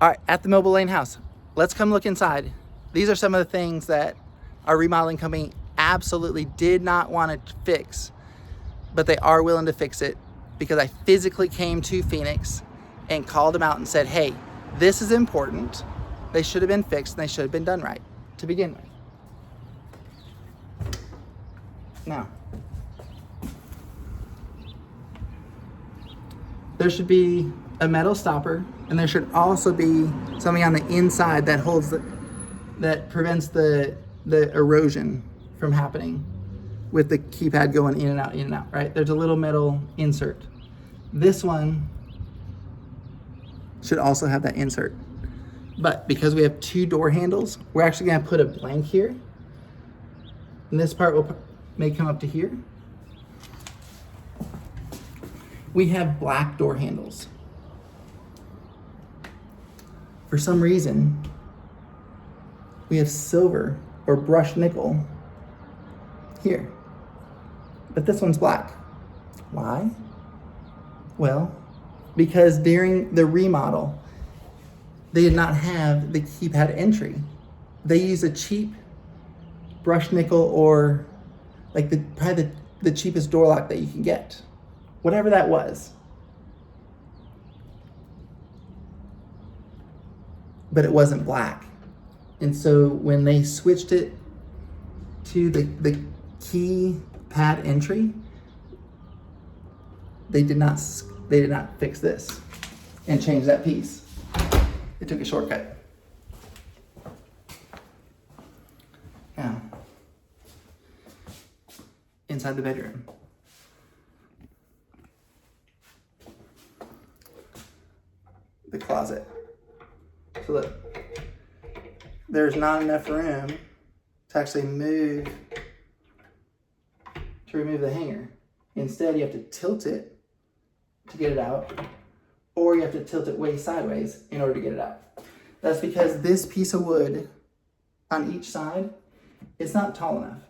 All right, at the Mobile Lane house, let's come look inside. These are some of the things that our remodeling company absolutely did not want to fix, but they are willing to fix it because I physically came to Phoenix and called them out and said, hey, this is important. They should have been fixed and they should have been done right to begin with. Now, there should be a metal stopper, and there should also be something on the inside that holds that prevents the erosion from happening with the keypad going in and out, right? There's a little metal insert. This one should also have that insert. But because we have two door handles, we're actually gonna put a blank here. And this part may come up to here. We have black door handles. For some reason, we have silver or brushed nickel here, but this one's black. Why? Well, because during the remodel, they did not have the keypad entry. They use a cheap brushed nickel or like probably the cheapest door lock that you can get, whatever that was. But it wasn't black. And so when they switched it to the keypad entry, they did not fix this and change that piece. They took a shortcut. Now, inside the bedroom. The closet. So look, there's not enough room to actually remove the hanger. Instead, you have to tilt it to get it out, or you have to tilt it way sideways in order to get it out. That's because this piece of wood on each side, it's not tall enough.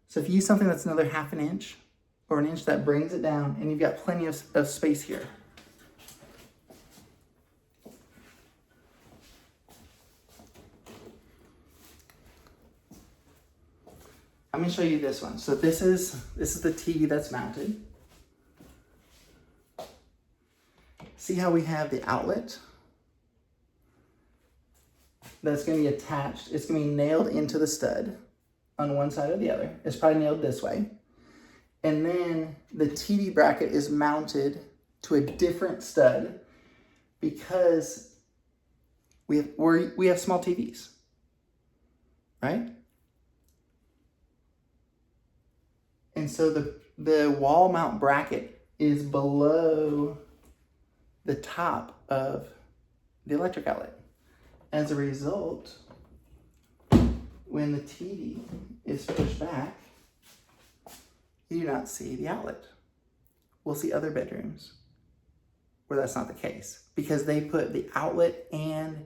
So if you use something that's another half an inch or an inch, that brings it down, and you've got plenty of space here. I'm gonna show you this one. So this is the TV that's mounted. See how we have the outlet that's gonna be attached. It's gonna be nailed into the stud on one side or the other. It's probably nailed this way. And then the TV bracket is mounted to a different stud because we have small TVs, right? And so the wall mount bracket is below the top of the electric outlet. As a result, when the TV is pushed back, you do not see the outlet. We'll see other bedrooms where that's not the case because they put the outlet and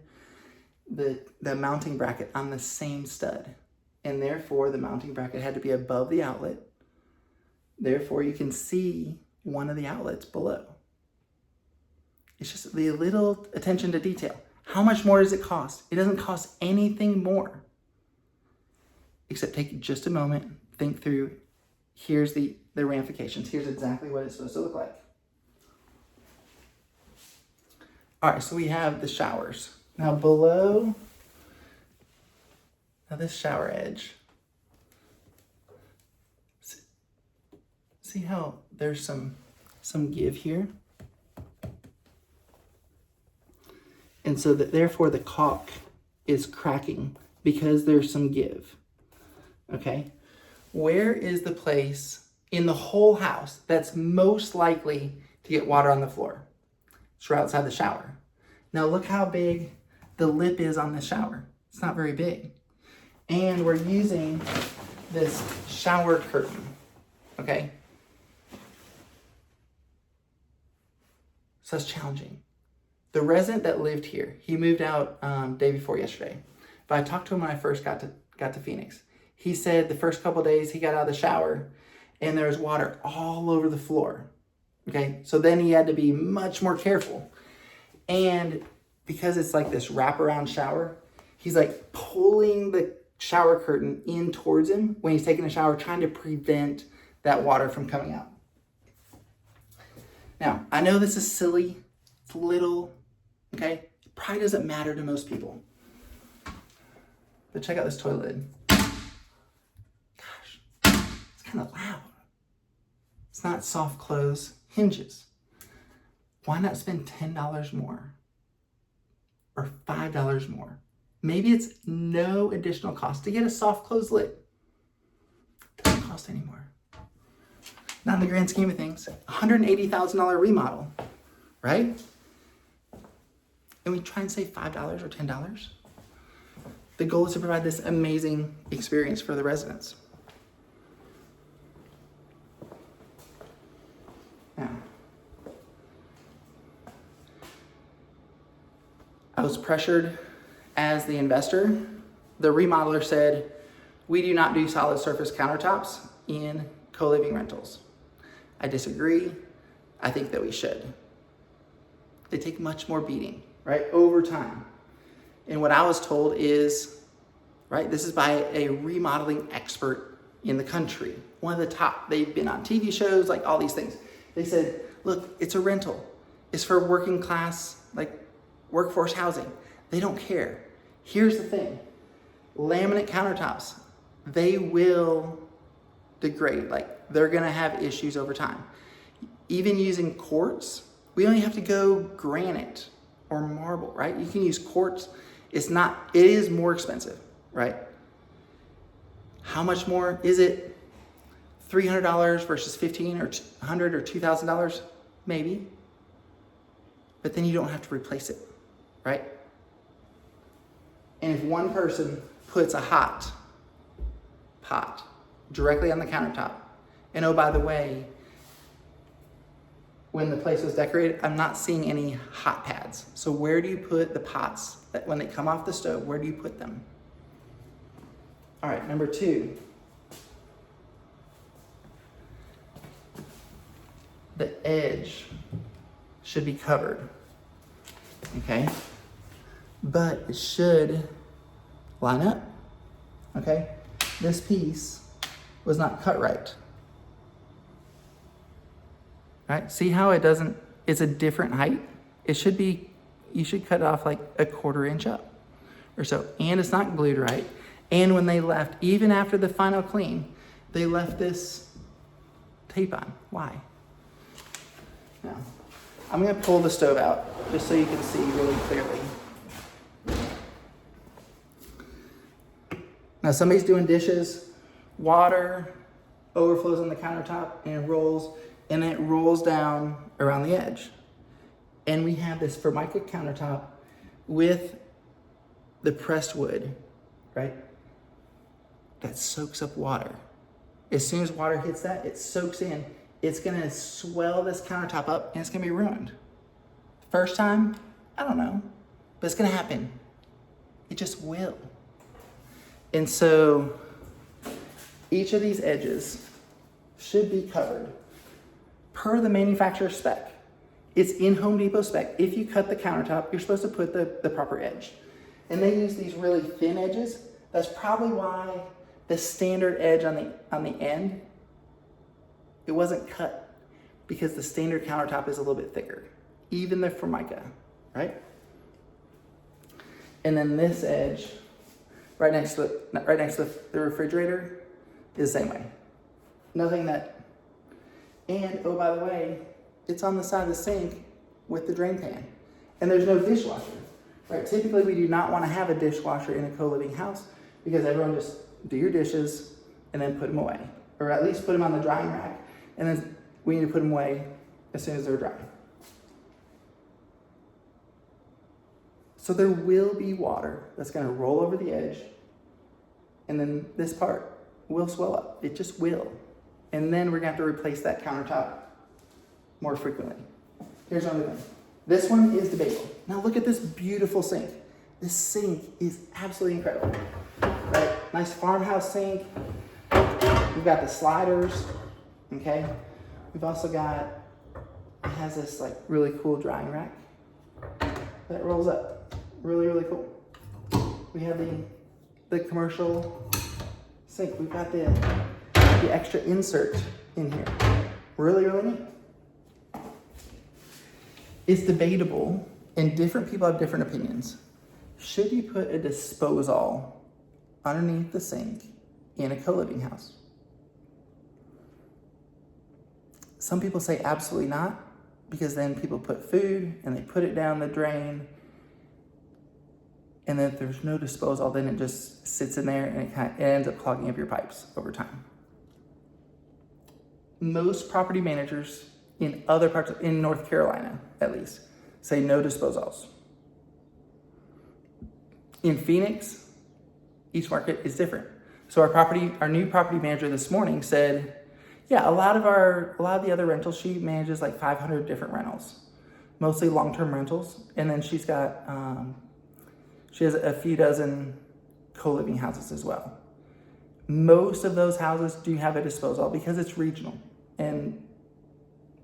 the mounting bracket on the same stud. And therefore, the mounting bracket had to be above the outlet. Therefore, you can see one of the outlets below. It's just the little attention to detail. How much more does it cost? It doesn't cost anything more. Except take just a moment, think through, here's the ramifications. Here's exactly what it's supposed to look like. All right, so we have the showers. Now below, this shower edge, see how there's some give here? And so therefore the caulk is cracking because there's some give, okay? Where is the place in the whole house that's most likely to get water on the floor? It's right outside the shower. Now look how big the lip is on the shower. It's not very big. And we're using this shower curtain, okay? So that's challenging. The resident that lived here, he moved out day before yesterday. But I talked to him when I first got to Phoenix. He said the first couple days he got out of the shower and there was water all over the floor. Okay, so then he had to be much more careful. And because it's like this wraparound shower, he's like pulling the shower curtain in towards him when he's taking a shower, trying to prevent that water from coming out. Now, I know this is silly, it's little, okay? It probably doesn't matter to most people. But check out this toilet lid. Gosh, it's kind of loud. It's not soft close hinges. Why not spend $10 more or $5 more? Maybe it's no additional cost to get a soft close lid. It doesn't cost any more. Not in the grand scheme of things. $180,000 remodel, right? And we try and save $5 or $10. The goal is to provide this amazing experience for the residents. Now, I was pressured as the investor. The remodeler said, we do not do solid surface countertops in co-living rentals. I disagree. I think that we should. They take much more beating, right, over time. And what I was told is, right, this is by a remodeling expert in the country. One of the top, they've been on TV shows, like all these things. They said, look, it's a rental. It's for working class, like workforce housing. They don't care. Here's the thing. Laminate countertops, they will degrade. Like they're gonna have issues over time. Even using quartz, we only have to go granite or marble, right? You can use quartz. It is more expensive, right? How much more? Is it $300 versus $1,500 or $100 or $2,000? Maybe. But then you don't have to replace it, right? And if one person puts a hot pot directly on the countertop, and oh, by the way, when the place was decorated, I'm not seeing any hot pads. So where do you put the pots that when they come off the stove, where do you put them? All right, number 2. The edge should be covered, okay? But it should line up, okay? This piece was not cut right. Right? See how it doesn't, it's a different height? It should be, you should cut it off like a 1/4 inch up or so. And it's not glued right. And when they left, even after the final clean, they left this tape on. Why? Now, I'm gonna pull the stove out just so you can see really clearly. Now somebody's doing dishes, water overflows on the countertop and it rolls down around the edge. And we have this Formica countertop with the pressed wood, right? That soaks up water. As soon as water hits that, it soaks in. It's gonna swell this countertop up and it's gonna be ruined. First time, I don't know, but it's gonna happen. It just will. And so each of these edges should be covered per the manufacturer's spec. It's in Home Depot spec. If you cut the countertop, you're supposed to put the proper edge. And they use these really thin edges. That's probably why the standard edge on the end, it wasn't cut, because the standard countertop is a little bit thicker. Even the Formica, right? And then this edge, right next to the refrigerator, is the same way. Nothing that, and oh, by the way, it's on the side of the sink with the drain pan. And there's no dishwasher, right? Typically, we do not want to have a dishwasher in a co-living house because everyone just do your dishes and then put them away. Or at least put them on the drying rack, and then we need to put them away as soon as they're dry. So there will be water that's gonna roll over the edge, and then this part will swell up. It just will. And then we're gonna have to replace that countertop more frequently. Here's another thing. This one is debatable. Now look at this beautiful sink. This sink is absolutely incredible, right? Nice farmhouse sink. We've got the sliders, okay? We've also got, it has this like really cool drying rack. that rolls up. Really, really cool. We have the commercial sink. We've got the extra insert in here. Really, really neat. It's debatable, and different people have different opinions. Should you put a disposal underneath the sink in a co-living house? Some people say absolutely not, because then people put food and they put it down the drain, and then if there's no disposal, then it just sits in there and it ends up clogging up your pipes over time. Most property managers in other parts, in North Carolina at least, say no disposals. In Phoenix, each market is different. So our new property manager this morning said, yeah, a lot of the other rentals, she manages like 500 different rentals, mostly long-term rentals. And then she has a few dozen co-living houses as well. Most of those houses do have a disposal because it's regional. And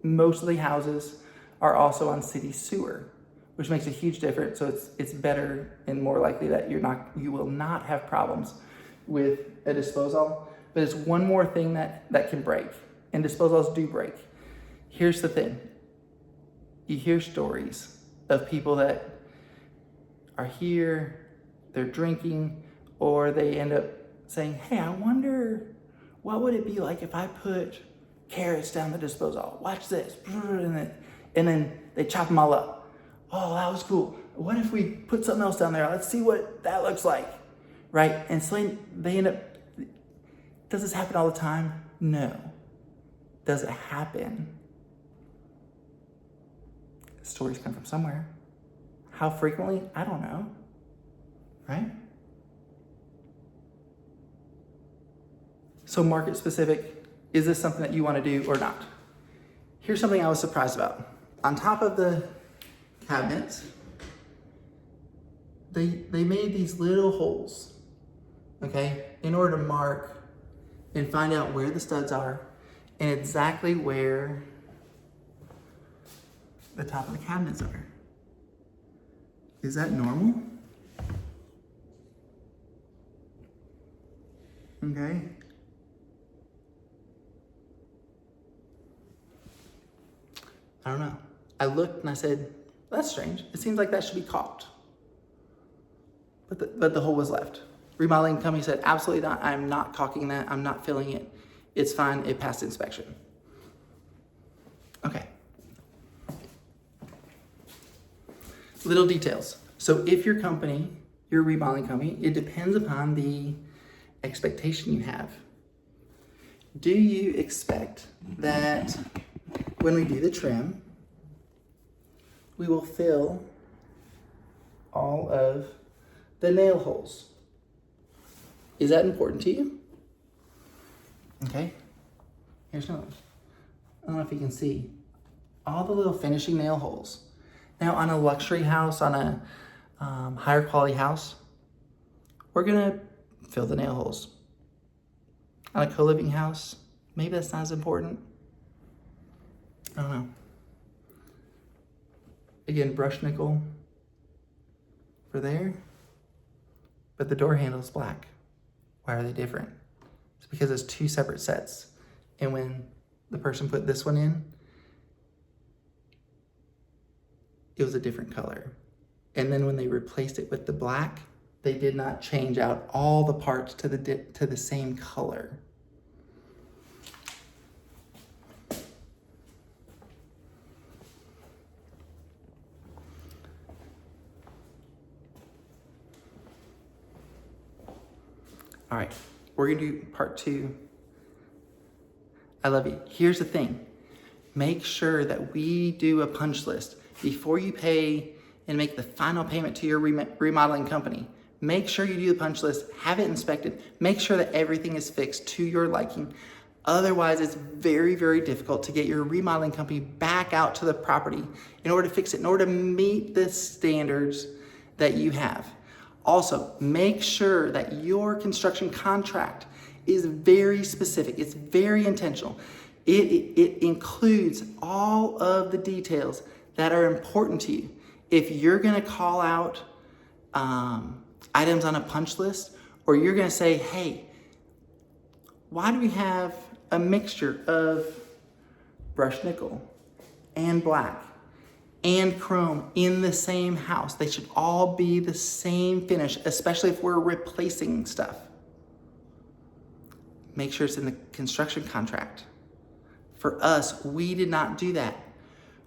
most of the houses are also on city sewer, which makes a huge difference. So it's better and more likely that you will not have problems with a disposal. But it's one more thing that can break, and disposals do break. Here's the thing. You hear stories of people that are here, they're drinking, or they end up saying, hey, I wonder what would it be like if I put carrots down the disposal? Watch this. And then they chop them all up. Oh, that was cool. What if we put something else down there? Let's see what that looks like, right? And so they end up, does this happen all the time? No. Does it happen? Stories come from somewhere. How frequently? I don't know, right? So market specific, is this something that you want to do or not? Here's something I was surprised about. On top of the cabinets, they made these little holes, okay, in order to mark and find out where the studs are and exactly where the top of the cabinets are. Is that normal? Okay. I don't know. I looked and I said, that's strange. It seems like that should be caulked. But the hole was left. Remodeling company said, absolutely not. I'm not caulking that. I'm not filling it. It's fine. It passed inspection. Okay. Little details. So if your remodeling company, it depends upon the expectation you have. Do you expect that when we do the trim, we will fill all of the nail holes? Is that important to you? Okay, here's another one. I don't know if you can see all the little finishing nail holes. Now on a luxury house, on a higher quality house, we're gonna fill the nail holes. On a co-living house, maybe that's not as important. I don't know. Again, brush nickel for there, but the door handle is black. Why are they different? It's because it's two separate sets. And when the person put this one in, it was a different color. And then when they replaced it with the black, they did not change out all the parts to the same color. All right, we're gonna do part 2. I love you. Here's the thing. Make sure that we do a punch list before you pay and make the final payment to your remodeling company. Make sure you do the punch list, have it inspected, make sure that everything is fixed to your liking. Otherwise, it's very, very difficult to get your remodeling company back out to the property in order to fix it, in order to meet the standards that you have. Also, make sure that your construction contract is very specific. It's very intentional. It includes all of the details that are important to you. If you're gonna call out items on a punch list, or you're gonna say, hey, why do we have a mixture of brushed nickel and black and chrome in the same house? They should all be the same finish, especially if we're replacing stuff. Make sure it's in the construction contract. For us, we did not do that.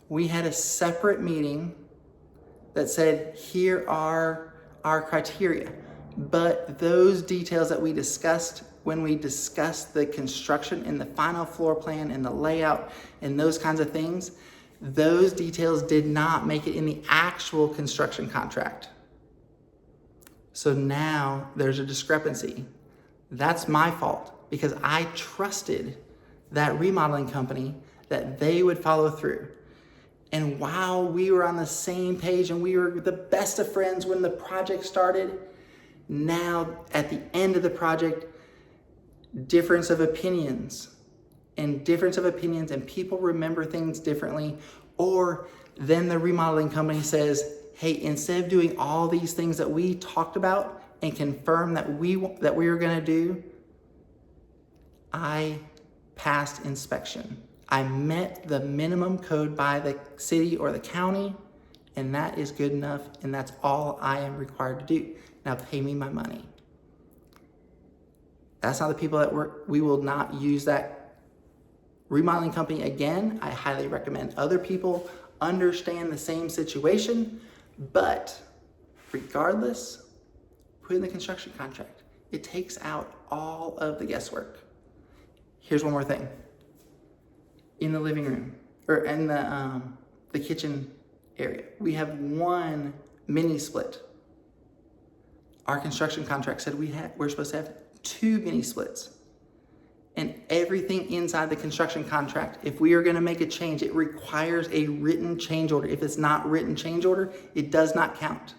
We had a separate meeting that said, here are our criteria. But those details that we discussed when we discussed the construction and the final floor plan and the layout and those kinds of things, those details did not make it in the actual construction contract. So now there's a discrepancy. That's my fault because I trusted that remodeling company that they would follow through. And while we were on the same page and we were the best of friends when the project started, now at the end of the project, difference of opinions and people remember things differently. Or then the remodeling company says, hey, instead of doing all these things that we talked about and confirmed that we were gonna do, I passed inspection. I met the minimum code by the city or the county, and that is good enough, and that's all I am required to do. Now pay me my money. That's not the people that work. We will not use that remodeling company again. I highly recommend other people understand the same situation, but regardless, put in the construction contract. It takes out all of the guesswork. Here's one more thing. In the living room, or in the kitchen area, we have one mini split. Our construction contract said we're supposed to have 2 mini splits. And everything inside the construction contract, if we are gonna make a change, it requires a written change order. If it's not written change order, it does not count.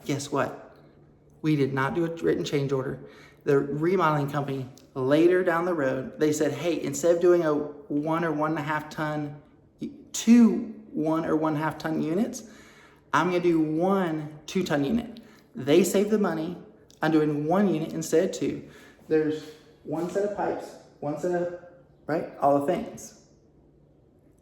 Guess what? We did not do a written change order. The remodeling company later down the road, they said, hey, instead of doing a 1 or 1.5 ton, 2 1 or 1.5 ton units, I'm gonna do 1 2-ton unit. They save the money. I'm doing 1 unit instead of 2. There's 1 set of pipes, 1 set of, right? All the things.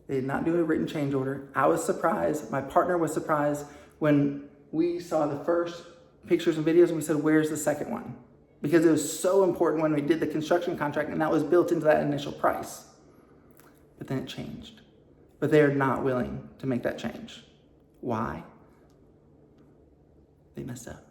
They did not do a written change order. I was surprised. My partner was surprised when we saw the first pictures and videos and we said, where's the second one? Because it was so important when we did the construction contract and that was built into that initial price. But then it changed. But they're not willing to make that change. Why? They messed up.